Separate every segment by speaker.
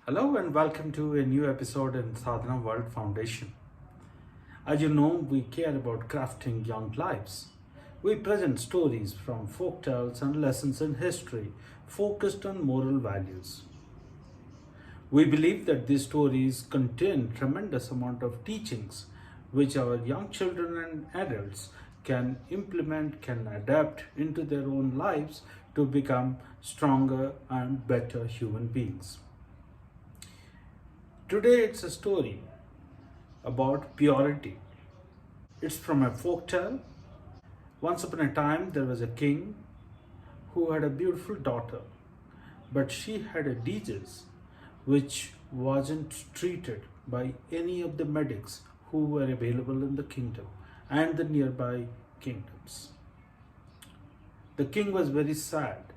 Speaker 1: Hello and welcome to a new episode in Sadhana World Foundation. As you know, we care about crafting young lives. We present stories from folk tales and lessons in history focused on moral values. We believe that these stories contain tremendous amount of teachings which our young children and adults can implement, can adapt into their own lives to become stronger and better human beings. Today it's a story about purity. It's from a folk tale. Once upon a time there was a king who had a beautiful daughter, but she had a disease which wasn't treated by any of the medics who were available in the kingdom and the nearby kingdoms. The king was very sad.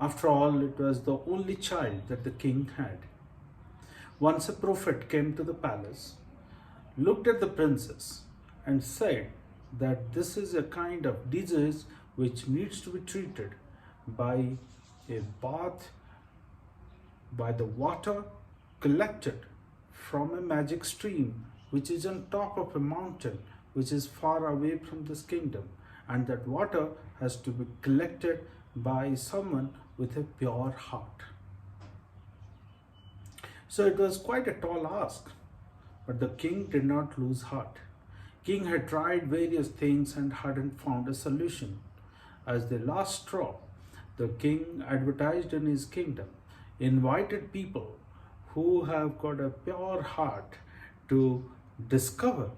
Speaker 1: After all, it was the only child that the king had. Once a prophet came to the palace, looked at the princess, and said that this is a kind of disease which needs to be treated by a bath, by the water collected from a magic stream which is on top of a mountain which is far away from this kingdom, and that water has to be collected by someone with a pure heart. So it was quite a tall ask, but the king did not lose heart. King had tried various things and hadn't found a solution. As the last straw, the king advertised in his kingdom, invited people who have got a pure heart to discover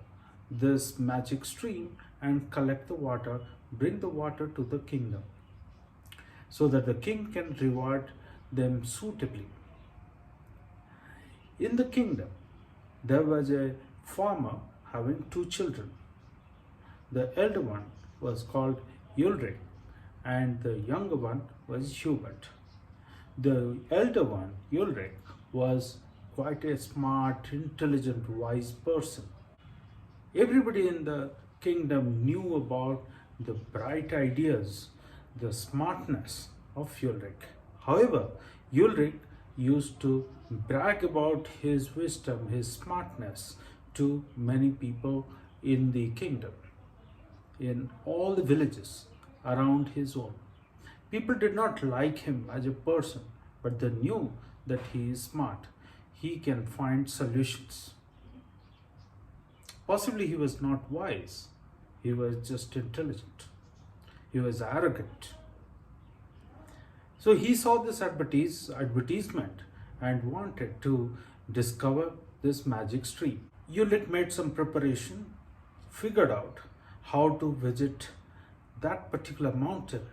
Speaker 1: this magic stream and collect the water, bring the water to the kingdom, so that the king can reward them suitably. In the kingdom, there was a farmer having two children. The elder one was called Ulrich and the younger one was Hubert. The elder one, Ulrich, was quite a smart, intelligent, wise person. Everybody in the kingdom knew about the bright ideas, the smartness of Ulrich. However, Ulrich used to brag about his wisdom, his smartness to many people in the kingdom, in all the villages around his own. People did not like him as a person, but they knew that he is smart. He can find solutions. Possibly he was not wise. He was just intelligent. He was arrogant. So he saw this advertisement and wanted to discover this magic stream. Ulrich made some preparation, figured out how to visit that particular mountain,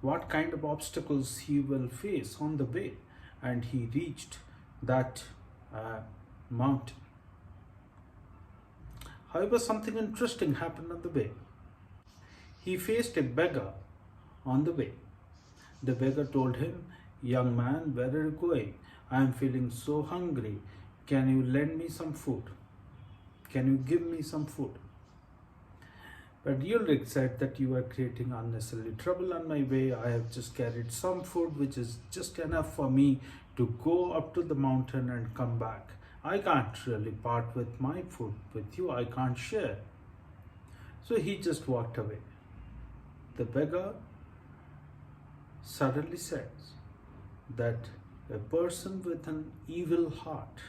Speaker 1: what kind of obstacles he will face on the way, and he reached that mountain. However, something interesting happened on the way. He faced a beggar on the way. The beggar told him, "Young man, where are you going? I am feeling so hungry. Can you lend me some food? Can you give me some food?" But Ulrich said that you are creating unnecessary trouble on my way. I have just carried some food which is just enough for me to go up to the mountain and come back. I can't really part with my food with you. I can't share. So he just walked away. The beggar suddenly says that a person with an evil heart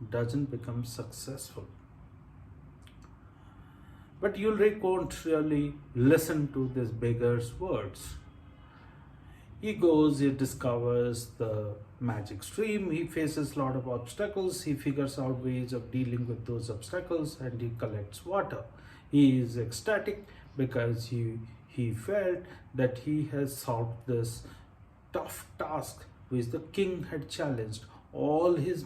Speaker 1: doesn't become successful. But Ulrich won't really listen to this beggar's words. He goes, he discovers the magic stream, he faces a lot of obstacles, he figures out ways of dealing with those obstacles, and he collects water. He is ecstatic because he felt that he has solved this tough task which the king had challenged all his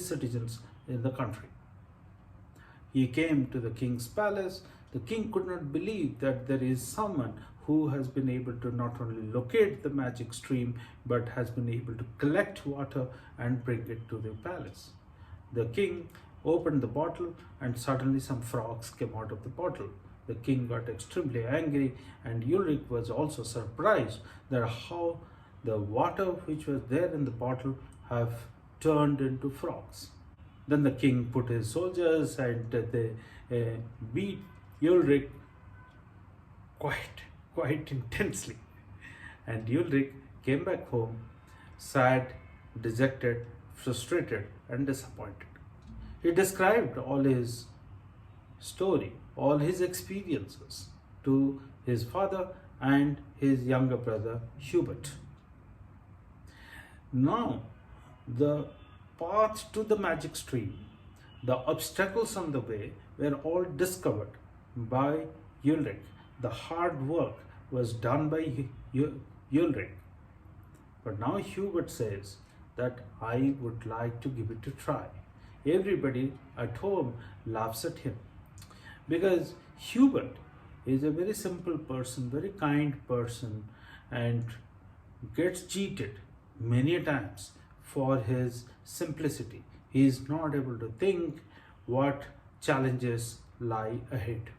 Speaker 1: citizens in the country. He came to the king's palace. The king could not believe that there is someone who has been able to not only locate the magic stream but has been able to collect water and bring it to the palace. The king opened the bottle and suddenly some frogs came out of the bottle. The king got extremely angry, and Ulrich was also surprised that how the water which was there in the bottle have turned into frogs. Then the king put his soldiers and they beat Ulrich quite intensely. And Ulrich came back home sad, dejected, frustrated, and disappointed. He described all his story, all his experiences to his father and his younger brother Hubert. Now, the path to the magic stream, the obstacles on the way were all discovered by Ulrich. The hard work was done by Ulrich. But now Hubert says that I would like to give it a try. Everybody at home laughs at him because Hubert is a very simple person, very kind person, and gets cheated many times for his simplicity. He is not able to think what challenges lie ahead.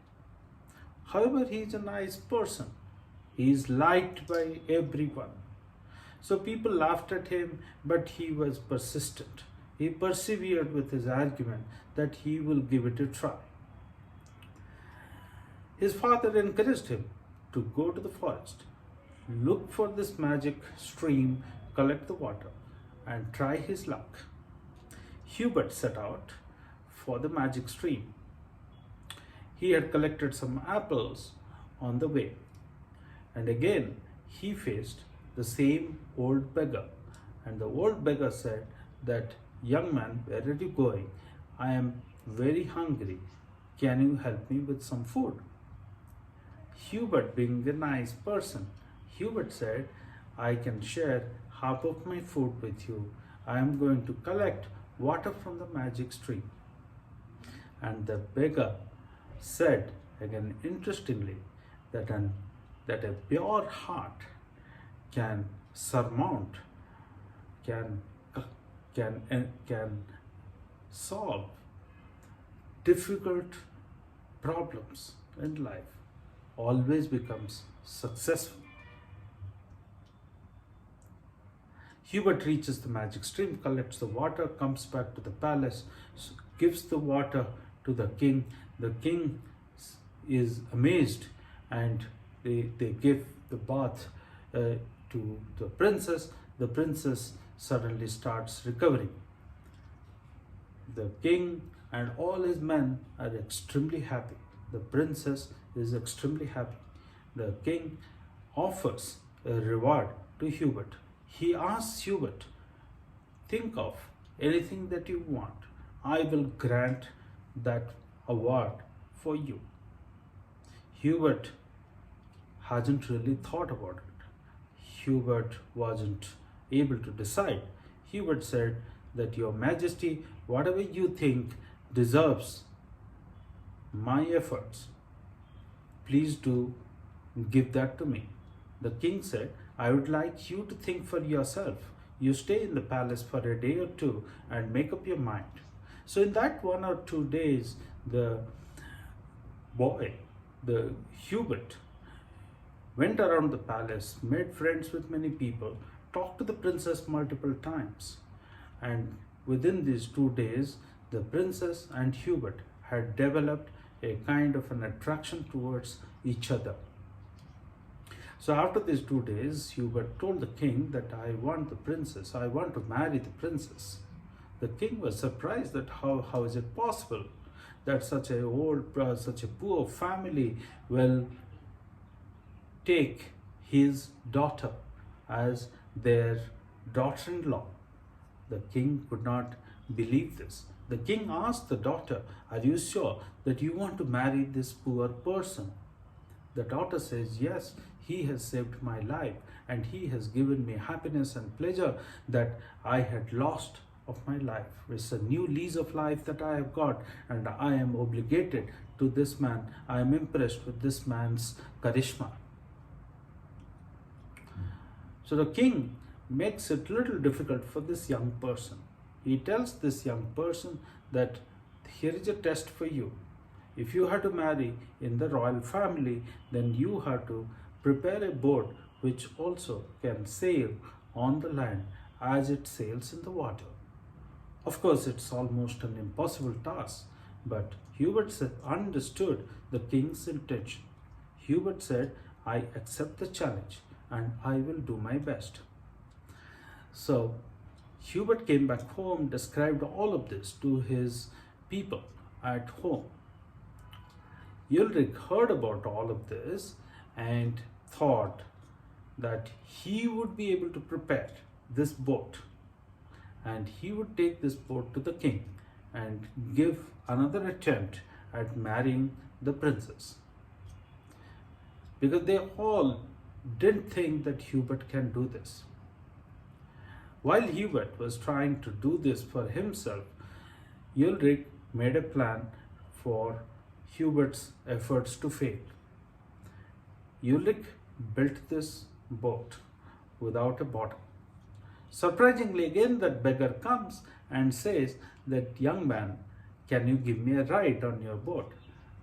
Speaker 1: However, he is a nice person. He is liked by everyone. So people laughed at him, but he was persistent. He persevered with his argument that he will give it a try. His father encouraged him to go to the forest, look for this magic stream, collect the water, and try his luck. Hubert set out for the magic stream. He had collected some apples on the way, and again he faced the same old beggar. And the old beggar said that, "Young man, where are you going? I am very hungry. Can you help me with some food?" Hubert, being a nice person, Hubert said, "I can share half of my food with you. I am going to collect water from the magic stream." And the beggar said, again interestingly, that a pure heart can surmount, can solve difficult problems in life, always becomes successful. Hubert reaches the magic stream, collects the water, comes back to the palace, gives the water to the king. The king is amazed, and they give the bath to the princess. The princess suddenly starts recovering. The king and all his men are extremely happy. The princess is extremely happy. The king offers a reward to Hubert. He asks Hubert, "Think of anything that you want. I will grant that award for you." Hubert hasn't really thought about it. Hubert wasn't able to decide. Hubert said that, "Your Majesty, whatever you think deserves my efforts, please do give that to me." The king said, "I would like you to think for yourself. You stay in the palace for a day or two and make up your mind." So in that 1 or 2 days, the boy, the Hubert, went around the palace, made friends with many people, talked to the princess multiple times. And within these 2 days, the princess and Hubert had developed a kind of an attraction towards each other. So after these 2 days, Hubert told the king that, "I want the princess, I want to marry the princess." The king was surprised that how is it possible that such a poor family will take his daughter as their daughter-in-law. The king could not believe this. The king asked the daughter, "Are you sure that you want to marry this poor person?" The daughter says, "Yes, he has saved my life and he has given me happiness and pleasure that I had lost of my life. It's a new lease of life that I have got, and I am obligated to this man. I am impressed with this man's charisma." So the king makes it a little difficult for this young person. He tells this young person that, "Here is a test for you. If you have to marry in the royal family, then you have to prepare a boat which also can sail on the land, as it sails in the water. Of course, it's almost an impossible task, but Hubert understood the king's intention. Hubert said, I accept the challenge and I will do my best. So, Hubert came back home, described all of this to his people at home. Ulrich heard about all of this and thought that he would be able to prepare this boat, and he would take this boat to the king and give another attempt at marrying the princess. Because they all didn't think that Hubert can do this. While Hubert was trying to do this for himself, Ulrich made a plan for Hubert's efforts to fail. Ulrich built this boat without a bottom. Surprisingly, again, that beggar comes and says that, young man, can you give me a ride on your boat?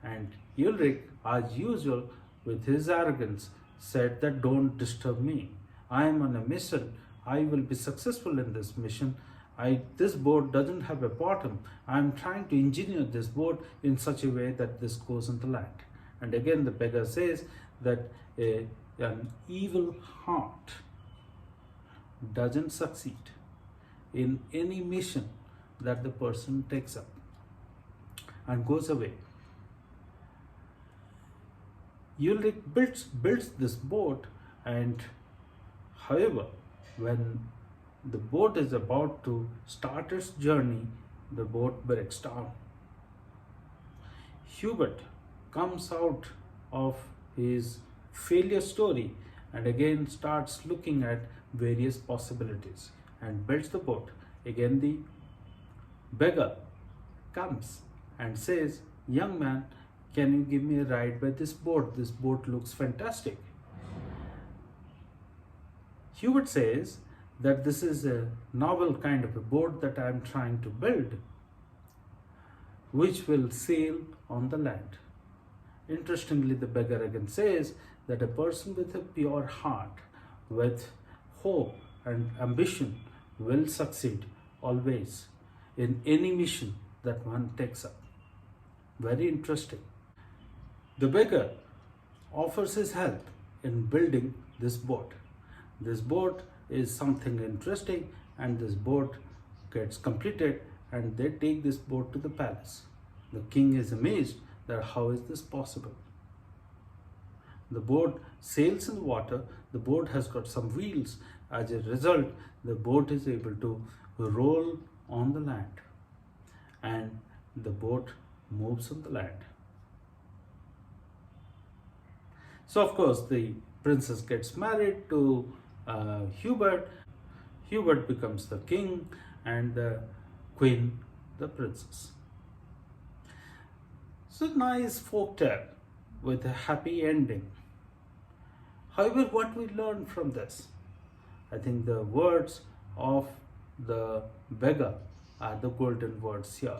Speaker 1: And Ulrich, as usual, with his arrogance, said that, don't disturb me. I am on a mission. I will be successful in this mission. This boat doesn't have a bottom. I am trying to engineer this boat in such a way that this goes on the land. And again, the beggar says that an evil heart doesn't succeed in any mission that the person takes up and goes away. Ulrich builds this boat, and however, when the boat is about to start its journey, the boat breaks down. Hubert comes out of his failure story and again starts looking at various possibilities and builds the boat. Again, the beggar comes and says, young man, can you give me a ride by this boat? This boat looks fantastic. Hubert says that this is a novel kind of a boat that I am trying to build, which will sail on the land. Interestingly, the beggar again says that a person with a pure heart, with hope and ambition, will succeed always in any mission that one takes up. Very interesting. The beggar offers his help in building this boat. This boat is something interesting, and this boat gets completed and they take this boat to the palace. The king is amazed that how is this possible? The boat sails in the water, the boat has got some wheels. As a result, the boat is able to roll on the land and the boat moves on the land. So of course the princess gets married to Hubert. Hubert becomes the king and the queen the princess. So nice folktale with a happy ending. However, what we learn from this? I think the words of the beggar are the golden words here.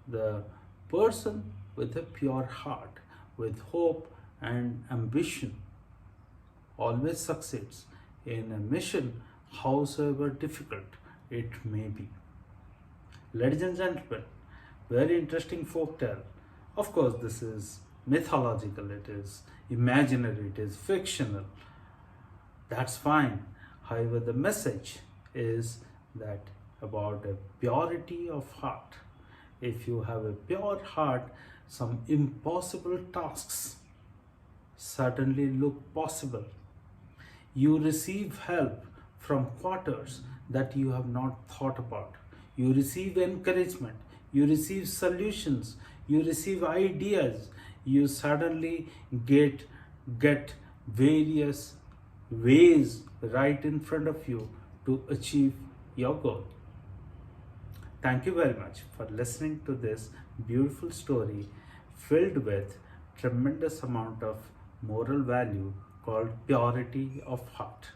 Speaker 1: The person with a pure heart, with hope and ambition, always succeeds in a mission, howsoever difficult it may be. Ladies and gentlemen, very interesting folktale. Of course, this is mythological, it is imaginary, it is fictional. That's fine. However, the message is that about a purity of heart. If you have a pure heart, some impossible tasks certainly look possible. You receive help from quarters that you have not thought about. You receive encouragement, you receive solutions, you receive ideas, you suddenly get various ways right in front of you to achieve your goal. Thank you very much for listening to this beautiful story filled with tremendous amount of moral value called purity of heart.